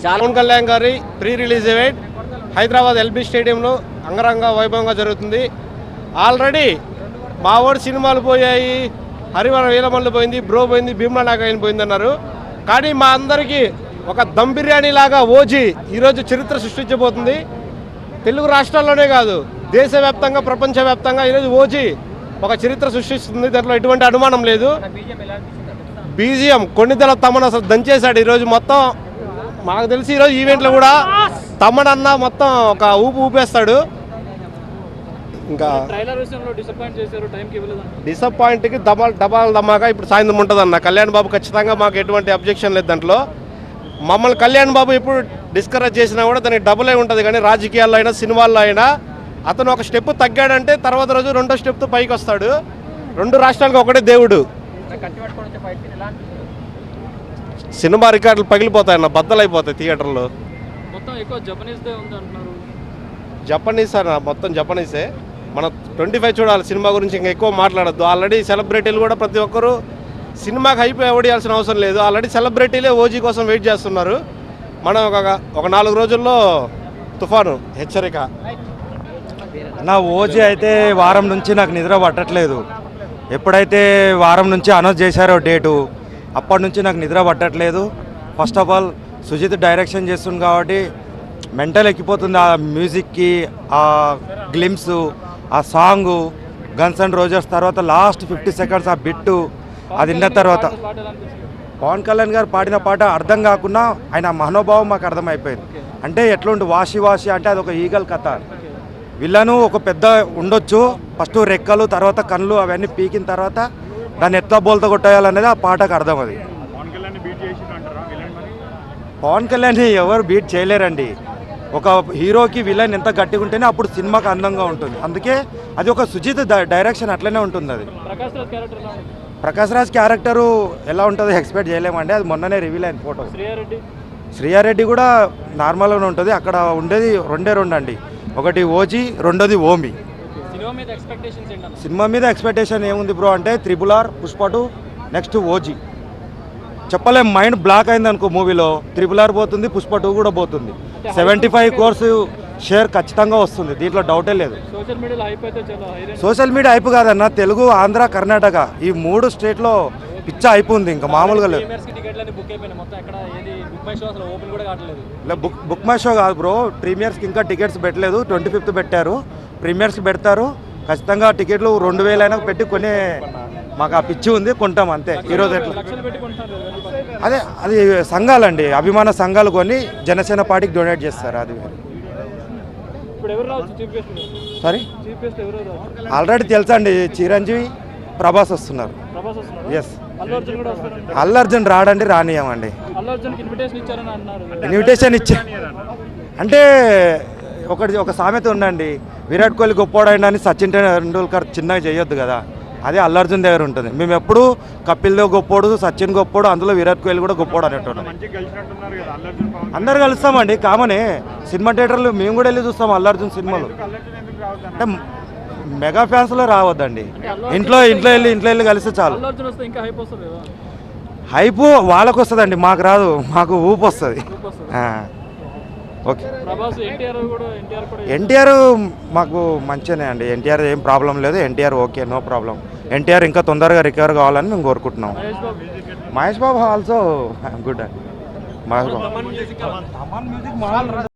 పవన్ కళ్యాణ్ గారి pre release event Hyderabad LB స్టేడియంలో అంగరంగ వైభవంగా జరుగుతుంది. ఆల్రెడీ మా ఊరు సినిమాలు పోయాయి, హరివర వీలమల్లు పోయింది, బ్రో పోయింది, భీమ్లా నాగాయన్ పోయింది అన్నారు. కానీ మా అందరికీ ఒక దమ్ బిర్యానీ లాగా ఓజీ ఈరోజు చరిత్ర సృష్టించబోతుంది. తెలుగు రాష్ట్రాల్లోనే కాదు, దేశవ్యాప్తంగా ప్రపంచవ్యాప్తంగా ఈరోజు ఓజీ ఒక చరిత్ర సృష్టిస్తుంది. దాంట్లో ఎటువంటి అనుమానం లేదు. బీజిఎం కొన్నిదల తమను అసలు దంచేశాడు. ఈరోజు మొత్తం మాకు తెలిసి ఈరోజు ఈవెంట్లో కూడా తమనన్న మొత్తం ఒక ఊపేస్తాడు. ఇంకా డిసప్పాయింట్కి డబాల్ దమ్మాగా ఇప్పుడు సాయంత్రం ఉంటుందన్న. కళ్యాణ్ బాబు ఖచ్చితంగా మాకు ఎటువంటి అబ్జెక్షన్ లేదు. దాంట్లో మమ్మల్ని కళ్యాణ్ బాబు ఎప్పుడు డిస్కరేజ్ చేసినా కూడా దానికి డబుల్ అయి ఉంటుంది. కానీ రాజకీయాల్లో అయినా సినిమాల్లో అయినా అతను ఒక స్టెప్ తగ్గాడంటే తర్వాత రోజు రెండో స్టెప్తో పైకి వస్తాడు. రెండు రాష్ట్రాలకు ఒకటే దేవుడు. సినిమా రికార్డులు పగిలిపోతాయన్న, బద్దలైపోతాయి థియేటర్లో. జపనీస్ అన్న, మొత్తం జపనీసే. మన 25 చూడాలి సినిమా గురించి, ఇంకా ఎక్కువ మాట్లాడద్దు. ఆల్రెడీ సెలబ్రిటీలు కూడా ప్రతి ఒక్కరు సినిమాకి హైప్ ఎవడియాల్సిన అవసరం లేదు. ఆల్రెడీ సెలబ్రిటీలే ఓజీ కోసం వెయిట్ చేస్తున్నారు. మనం ఒక 4 రోజుల్లో తుఫాను హెచ్చరిక. నా ఓజీ అయితే వారం నుంచి నాకు నిద్ర పట్టట్లేదు. ఎప్పుడైతే వారం నుంచి అనౌన్స్ చేశారో డేటు, అప్పటి నుంచి నాకు నిద్ర పట్టట్లేదు. First of all Sujith direction చేస్తుంది కాబట్టి మెంటల్ ఎక్కిపోతుంది. ఆ మ్యూజిక్కి, ఆ గ్లిమ్స్, ఆ సాంగు, గన్స్ అండ్ రోజర్స్ తర్వాత లాస్ట్ 50 సెకండ్స్ ఆ బిట్టు, అది విన్న తర్వాత పవన్ కళ్యాణ్ గారు పాడిన పాట అర్థం కాకుండా ఆయన మనోభావం మాకు అర్థమైపోయింది. అంటే ఎట్లుండి వాషి అంటే అది ఒక ఈగల్ కథ. విలను ఒక పెద్ద ఉండొచ్చు, ఫస్ట్ రెక్కలు తర్వాత కళ్ళు అవన్నీ పీకిన తర్వాత దాన్ని ఎట్లా బోల్తో కొట్టేయాలనేది ఆ పాటకు అర్థం. అది పవన్ కళ్యాణ్ ఎవరు బీట్ చేయలేరండి. ఒక హీరోకి విలన్ ఎంత గట్టిగా ఉంటేనే అప్పుడు సినిమాకి అందంగా ఉంటుంది. అందుకే అది ఒక సుజిత్ డైరెక్షన్ అట్లనే ఉంటుంది. అది ప్రకాష్ రాజ్ క్యారెక్టరు ఎలా ఉంటుందో ఎక్స్పెక్ట్ చేయలేమండి. అది మొన్ననే రివీల్ అయిన ఫోటో. శ్రీయారెడ్డి కూడా నార్మల్గానే ఉంటుంది. అక్కడ ఉండేది రెండు అండి, ఒకటి ఓజీ, రెండోది ఓమి. సినిమా మీద ఎక్స్పెక్టేషన్ ఏముంది బ్రో అంటే RRR, పుష్ప 2, నెక్స్ట్ ఓజీ. చెప్పలేం, మైండ్ బ్లాక్ అయింది అనుకో మూవీలో. RRR పోతుంది, పుష్ప 2 కూడా పోతుంది. 75 crores షేర్ ఖచ్చితంగా వస్తుంది, దీంట్లో డౌటే లేదు. సోషల్ మీడియా హైప్ కాదన్న, తెలుగు, ఆంధ్ర, కర్ణాటక ఈ 3 స్టేట్లో పిచ్చ హైప్ ఉంది. ఇంకా మామూలుగా లేదు. బుక్ మై షో కాదు బ్రో, ప్రీమియర్స్కి ఇంకా టికెట్స్ పెట్టలేదు. 25th పెట్టారు. ప్రీమియర్స్కి పెడతారు ఖచ్చితంగా. టికెట్లు 2000 అయినా పెట్టి కొనే మాకు ఆ పిచ్చి ఉంది, కొంటాం అంతే. ఈరోజు ఎట్లా అదే అది సంఘాలండి, అభిమాన సంఘాలు కొని జనసేన పార్టీకి డొనేట్ చేస్తారు. అది సారీ ఆల్రెడీ తెలుసండి, చిరంజీవి, ప్రభాస్ వస్తున్నారు. ఎస్, అల్లు అర్జున్ రాడండి, రానియమండి. ఇన్విటేషన్ ఇచ్చా అంటే ఒక సామెత ఉండండి, విరాట్ కోహ్లీ గొప్పోడైనా అని సచిన్ టెండూల్కర్ చిన్నగా చేయొద్దు కదా. అదే అల్లు అర్జున్ దగ్గర ఉంటుంది. మేము ఎప్పుడు కపిల్ దేవ్ గొప్పోడు, సచిన్ గొప్పోడు, అందులో విరాట్ కోహ్లీ కూడా గొప్పోడు అనేటోడు. అందరు కలుస్తామండి, కామనే. సినిమా థియేటర్లు మేము కూడా వెళ్ళి చూస్తాం అల్లు అర్జున్ సినిమాలు. అంటే మెగా ఫ్యాన్స్లో రావద్దండి, ఇంట్లో వెళ్ళి కలిస్తే చాలు. హైపు వాళ్ళకు వస్తుందండి, మాకు రాదు. మాకు ఊపు వస్తుంది. ఓకే, ఎన్టీఆర్ మాకు మంచిగానే అండి. ఎన్టీఆర్ ఏం ప్రాబ్లం లేదు. NTR okay, no problem. NTR ఇంకా తొందరగా రికవర్ కావాలని మేము కోరుకుంటున్నాం. మహేష్ బాబు ఆల్సో గుడ్ అండి. మహేష్ బాబు